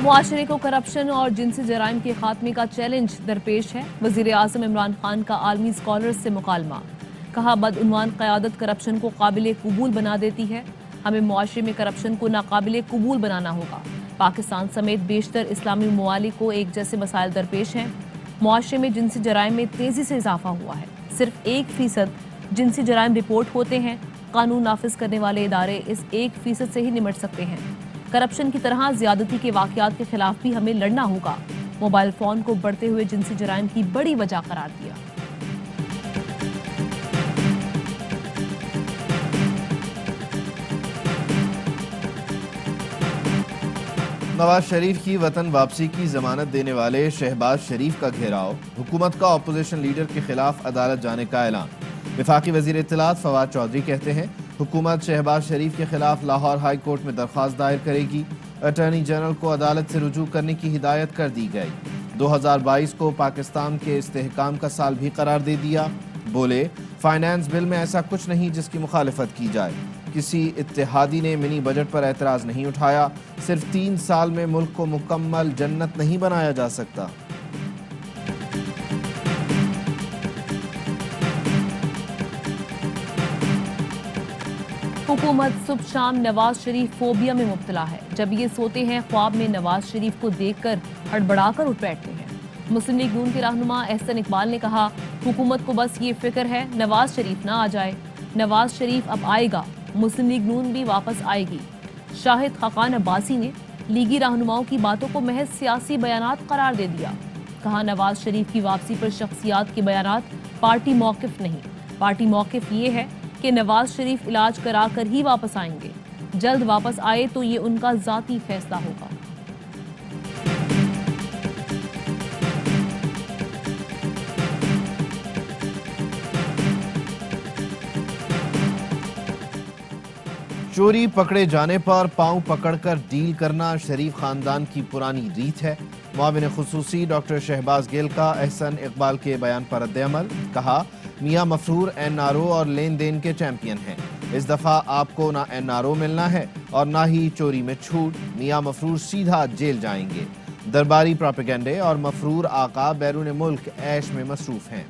معاشرے کو کرپشن اور جنسی جرائم کے خاتمے کا چیلنج درپیش ہے۔ وزیر اعظم عمران خان کا عالمی اسکالرز سے مکالمہ۔ کہا بدعنوان قیادت کرپشن کو قابل قبول بنا دیتی ہے، ہمیں معاشرے میں کرپشن کو ناقابل قبول بنانا ہوگا۔ پاکستان سمیت بیشتر اسلامی ممالک کو ایک جیسے مسائل درپیش ہیں۔ معاشرے میں جنسی جرائم میں تیزی سے اضافہ ہوا ہے، صرف 1% جنسی جرائم رپورٹ ہوتے ہیں۔ قانون نافذ کرنے والے ادارے اس 1% سے ہی نمٹ سکتے ہیں۔ کرپشن کی طرح زیادتی کے واقعات کے خلاف بھی ہمیں لڑنا ہوگا۔ موبائل فون کو بڑھتے ہوئے جنسی جرائم کی بڑی وجہ قرار دیا۔ نواز شریف کی وطن واپسی کی ضمانت دینے والے شہباز شریف کا گھیراؤ، حکومت کا اپوزیشن لیڈر کے خلاف عدالت جانے کا اعلان۔ وفاقی وزیر اطلاعات فواد چودھری کہتے ہیں حکومت شہباز شریف کے خلاف لاہور ہائی کورٹ میں درخواست دائر کرے گی۔ اٹارنی جنرل کو عدالت سے رجوع کرنے کی ہدایت کر دی گئی۔ 2022 کو پاکستان کے استحکام کا سال بھی قرار دے دیا۔ بولے فائنانس بل میں ایسا کچھ نہیں جس کی مخالفت کی جائے۔ کسی اتحادی نے منی بجٹ پر اعتراض نہیں اٹھایا۔ صرف 3 سال میں ملک کو مکمل جنت نہیں بنایا جا سکتا۔ حکومت صبح شام نواز شریف فوبیا میں مبتلا ہے۔ جب یہ سوتے ہیں خواب میں نواز شریف کو دیکھ کر ہڑبڑا کر اٹھ بیٹھتے ہیں۔ مسلم لیگ نون کے رہنما احسن اقبال نے کہا حکومت کو بس یہ فکر ہے نواز شریف نہ آ جائے۔ نواز شریف اب آئے گا، مسلم لیگ نون بھی واپس آئے گی۔ شاہد خاقان عباسی نے لیگی رہنماؤں کی باتوں کو محض سیاسی بیانات قرار دے دیا۔ کہا نواز شریف کی واپسی پر شخصیات کے بیانات پارٹی موقف نہیں، پارٹی موقف یہ ہے کہ نواز شریف علاج کرا کر ہی واپس آئیں گے۔ جلد واپس آئے تو یہ ان کا ذاتی فیصلہ ہوگا۔ چوری پکڑے جانے پر پاؤں پکڑ کر ڈیل کرنا شریف خاندان کی پرانی ریت ہے۔ معاون خصوصی ڈاکٹر شہباز گیل کا احسن اقبال کے بیان پر رد عمل۔ کہا میاں مفرور NRO اور لین دین کے چیمپئن ہیں۔ اس دفعہ آپ کو نہ NRO ملنا ہے اور نہ ہی چوری میں چھوٹ۔ میاں مفرور سیدھا جیل جائیں گے۔ درباری پروپیگنڈے اور مفرور آقا بیرون ملک عیش میں مصروف ہیں۔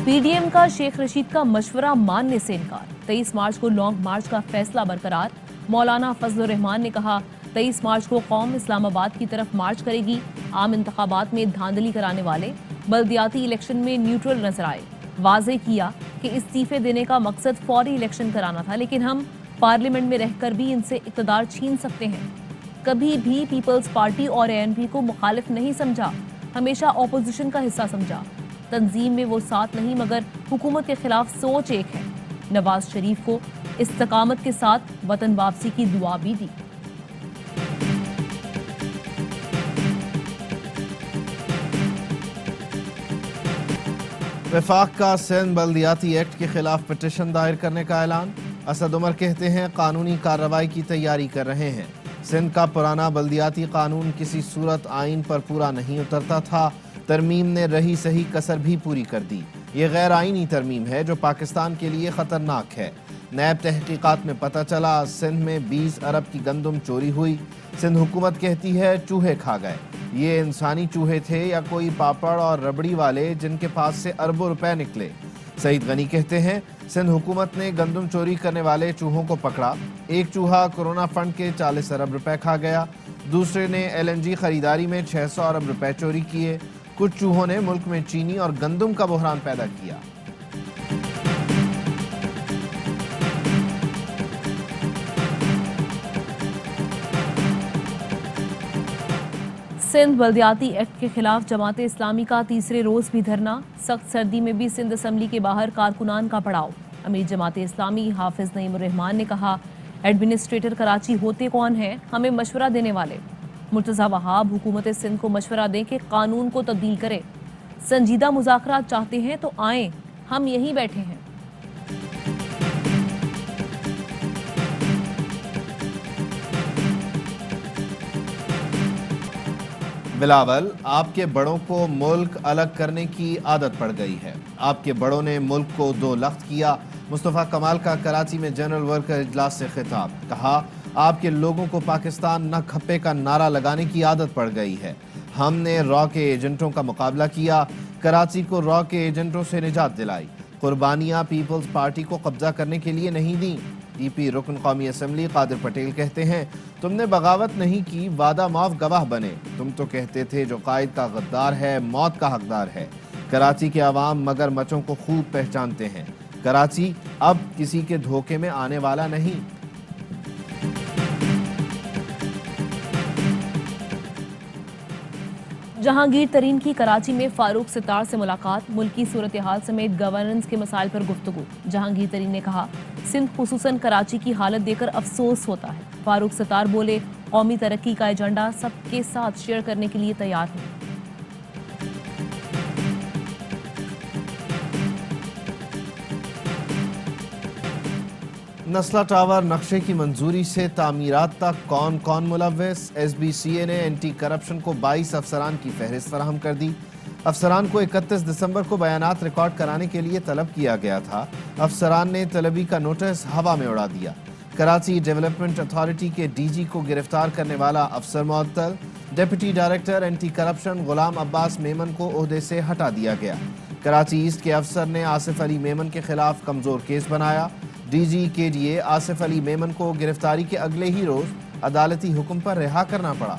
PDM کا شیخ رشید کا مشورہ ماننے سے انکار۔ 23 مارچ کو لانگ مارچ کا فیصلہ برقرار۔ مولانا فضل الرحمان نے کہا 23 مارچ کو قوم اسلام آباد کی طرف مارچ کرے گی۔ عام انتخابات میں دھاندلی کرانے والے بلدیاتی الیکشن میں نیوٹرل نظر آئے۔ واضح کیا کہ استعفے دینے کا مقصد فوری الیکشن کرانا تھا، لیکن ہم پارلیمنٹ میں رہ کر بھی ان سے اقتدار چھین سکتے ہیں۔ کبھی بھی پیپلز پارٹی اور ANP کو مخالف نہیں سمجھا، ہمیشہ اپوزیشن کا حصہ سمجھا۔ تنظیم میں وہ ساتھ نہیں مگر حکومت کے خلاف سوچ ایک ہے۔ نواز شریف کو استقامت کے ساتھ وطن واپسی کی دعا بھی دی۔ وفاق کا سندھ بلدیاتی ایکٹ کے خلاف پٹیشن دائر کرنے کا اعلان۔ اسد عمر کہتے ہیں قانونی کارروائی کی تیاری کر رہے ہیں۔ سندھ کا پرانا بلدیاتی قانون کسی صورت آئین پر پورا نہیں اترتا تھا، ترمیم نے رہی صحیح کسر بھی پوری کر دی۔ یہ غیر آئینی ترمیم ہے جو پاکستان کے لیے خطرناک ہے۔ نیب تحقیقات میں پتہ چلا سندھ میں 20 ارب کی گندم چوری ہوئی۔ سندھ حکومت کہتی ہے چوہے کھا گئے۔ یہ انسانی چوہے تھے یا کوئی پاپڑ اور ربڑی والے جن کے پاس سے اربوں روپے نکلے؟ سعید غنی کہتے ہیں سندھ حکومت نے گندم چوری کرنے والے چوہوں کو پکڑا۔ ایک چوہا کورونا فنڈ کے 40 ارب روپے کھا گیا، دوسرے نے LNG خریداری میں 600 ارب روپے چوری کیے۔ کچھ چوہوں نے ملک میں چینی اور گندم کا بحران پیدا کیا۔ سندھ بلدیاتی ایکٹ کے خلاف جماعت اسلامی کا تیسرے روز بھی دھرنا۔ سخت سردی میں بھی سندھ اسمبلی کے باہر کارکنان کا پڑاؤ۔ امیر جماعت اسلامی حافظ نعیم الرحمان نے کہا ایڈمنسٹریٹر کراچی ہوتے کون ہیں، ہمیں مشورہ دینے والے۔ مرتضی وہاب حکومت سندھ کو مشورہ دیں کہ قانون کو تبدیل کرے۔ سنجیدہ مذاکرات چاہتے ہیں تو آئیں، ہم یہیں بیٹھے ہیں۔ بلاول آپ کے بڑوں کو ملک الگ کرنے کی عادت پڑ گئی ہے۔ آپ کے بڑوں نے ملک کو 2 لخت کیا۔ مصطفیٰ کمال کا کراچی میں جنرل ورکر اجلاس سے خطاب۔ کہا آپ کے لوگوں کو پاکستان نہ کھپے کا نعرہ لگانے کی عادت پڑ گئی ہے۔ ہم نے را کے ایجنٹوں کا مقابلہ کیا، کراچی کو را کے ایجنٹوں سے نجات دلائی، قربانیاں پیپلز پارٹی کو قبضہ کرنے کے لیے نہیں دیں۔ ٹی پی رکن قومی اسمبلی قادر پٹیل کہتے ہیں، تم نے بغاوت نہیں کی، وعدہ معاف گواہ بنے۔ تم تو کہتے تھے جو قائد کا غدار ہے موت کا حقدار ہے۔ کراچی کے عوام مگر مچوں کو خوب پہچانتے ہیں۔ کراچی اب کسی کے دھوکے میں آنے والا نہیں۔ جہانگیر ترین کی کراچی میں فاروق ستار سے ملاقات، ملکی صورتحال سمیت گورننس کے مسائل پر گفتگو۔ جہانگیر ترین نے کہا، سندھ خصوصاً کراچی کی حالت دیکھ کر افسوس ہوتا ہے۔ فاروق ستار بولے، قومی ترقی کا ایجنڈا سب کے ساتھ شیئر کرنے کے لیے تیار ہوں۔ نسلہ ٹاور نقشے کی منظوری سے تعمیرات تک کون کون ملوث؟ ایس بی سی اے نے اینٹی کرپشن کو 22 افسران کی فہرست فراہم کر دی۔ افسران کو 31 دسمبر کو بیانات ریکارڈ کرانے کے لیے طلب کیا گیا تھا۔ افسران نے طلبی کا نوٹس ہوا میں اڑا دیا۔ کراچی ڈیولپمنٹ اتھارٹی کے ڈی جی کو گرفتار کرنے والا افسر معطل۔ Deputy director anti corruption Ghulam Abbas Memon کو عہدے سے ہٹا دیا گیا۔ کراچی ایسٹ کے افسر نے آصف علی میمن کے خلاف کمزور کیس بنایا۔ ڈی جی کے ڈی اے آصف علی میمن کو گرفتاری کے اگلے ہی روز عدالتی حکم پر رہا کرنا پڑا۔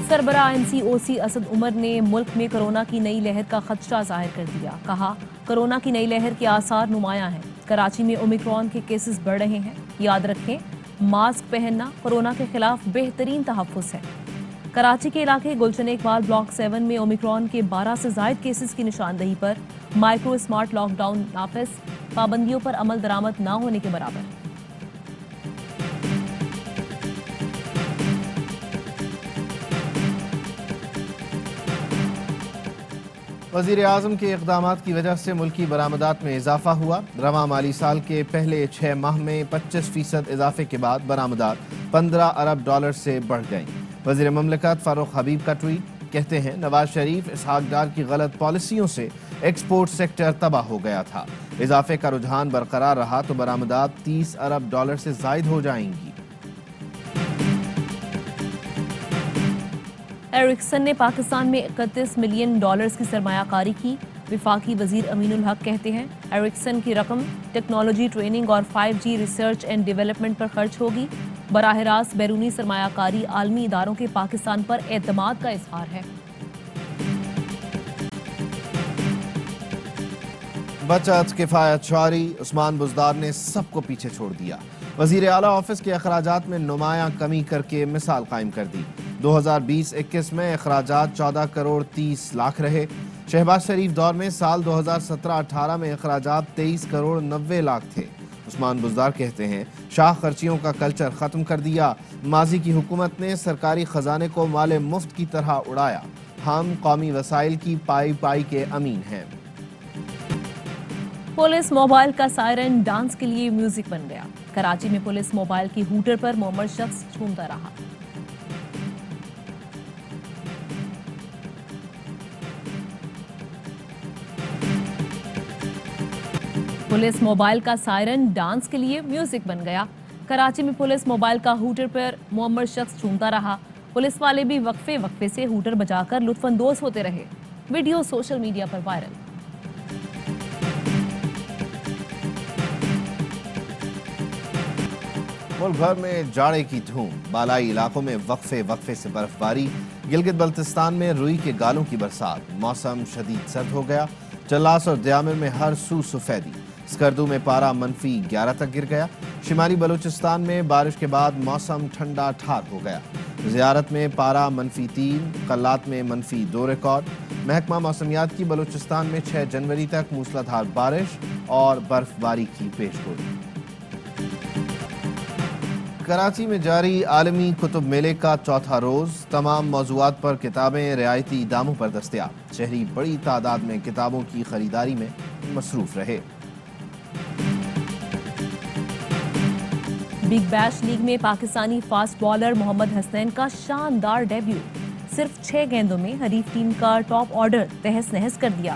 سربراہ این سی او سی اسد عمر نے ملک میں کرونا کی نئی لہر کا خدشہ ظاہر کر دیا۔ کہا، کرونا کی نئی لہر کے آثار نمایاں ہیں۔ کراچی میں اومیکرون کے کیسز بڑھ رہے ہیں۔ یاد رکھیں، ماسک پہننا کورونا کے خلاف بہترین تحفظ ہے۔ کراچی کے علاقے گلشن اقبال بلاک 7 میں اومیکرون کے 12 سے زائد کیسز کی نشاندہی پر مائکرو اسمارٹ لاک ڈاؤن نافذ، پابندیوں پر عمل درآمد نہ ہونے کے برابر۔ وزیر اعظم کے اقدامات کی وجہ سے ملکی برآمدات میں اضافہ ہوا۔ رواں مالی سال کے پہلے 6 ماہ میں 25% اضافے کے بعد برآمدات 15 ارب ڈالر سے بڑھ گئیں۔ وزیر مملکت فاروق حبیب کا ٹویٹ، کہتے ہیں، نواز شریف اسحاق ڈار کی غلط پالیسیوں سے ایکسپورٹ سیکٹر تباہ ہو گیا تھا۔ اضافے کا رجحان برقرار رہا تو برآمدات 30 ارب ڈالر سے زائد ہو جائیں گی۔ ایرکسن نے پاکستان میں 31 ملین ڈالرز کی سرمایہ کاری کی۔ وفاقی وزیر امین الحق کہتے ہیں، ایرکسن کی رقم ٹیکنالوجی ٹریننگ اور 5G ریسرچ اینڈ ڈیولپمنٹ پر خرچ ہوگی۔ براہ راست بیرونی سرمایہ کاری عالمی اداروں کے پاکستان پر اعتماد کا اظہار ہے۔ بچت کفایت شعاری، عثمان بزدار نے سب کو پیچھے چھوڑ دیا۔ وزیر اعلیٰ آفس کے اخراجات میں نمایاں کمی کر کے مثال قائم کر دی۔ 2020-21 میں اخراجات 14 کروڑ 30 لاکھ رہے۔ شہباز شریف دور میں سال 2017-18 میں اخراجات 23 کروڑ 90 لاکھ تھے۔ عثمان بزدار کہتے ہیں، شاہ خرچیوں کا کلچر ختم کر دیا۔ ماضی کی حکومت نے سرکاری خزانے کو مال مفت کی طرح اڑایا۔ ہم قومی وسائل کی پائی پائی کے امین ہیں۔ پولیس موبائل کا سائرن ڈانس کے لیے میوزک بن گیا۔ کراچی میں پولیس موبائل کی ہوٹر پر معمر شخص جھومتا رہا۔ پولیس موبائل کا سائرن ڈانس کے لیے میوزک بن گیا۔ کراچی میں پولیس موبائل کا ہوٹر پر معمر شخص جھومتا رہا۔ پولیس والے بھی وقفے وقفے سے ہوٹر بجا کر لطف اندوز ہوتے رہے۔ ویڈیو سوشل میڈیا پر وائرل۔ ملک بھر میں جاڑے کی دھوم، بالائی علاقوں میں وقفے وقفے سے برف باری۔ گلگت بلتستان میں روئی کے گالوں کی برسات، موسم شدید سرد ہو گیا۔ چلاس اور دیامر میں ہر سو سفیدی، اسکردو میں پارا -11 تک گر گیا۔ شمالی بلوچستان میں بارش کے بعد موسم ٹھنڈا ٹھار ہو گیا۔ زیارت میں پارا -3، قلات میں -2 ریکارڈ۔ محکمہ موسمیات کی بلوچستان میں 6 جنوری تک موسلادھار بارش اور برف باری کی پیشگوئی۔ کراچی میں جاری عالمی کتب میلے کا چوتھا روز، تمام موضوعات پر کتابیں رعایتی داموں پر دستیاب۔ شہری بڑی تعداد میں کتابوں کی خریداری میں مصروف رہے۔ بگ بیش لیگ میں پاکستانی فاسٹ بالر محمد حسنین کا شاندار ڈیبیو، صرف 6 گیندوں میں حریف ٹیم کا ٹاپ آرڈر تہس نہس کر دیا۔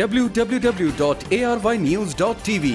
www.arYnews.tv।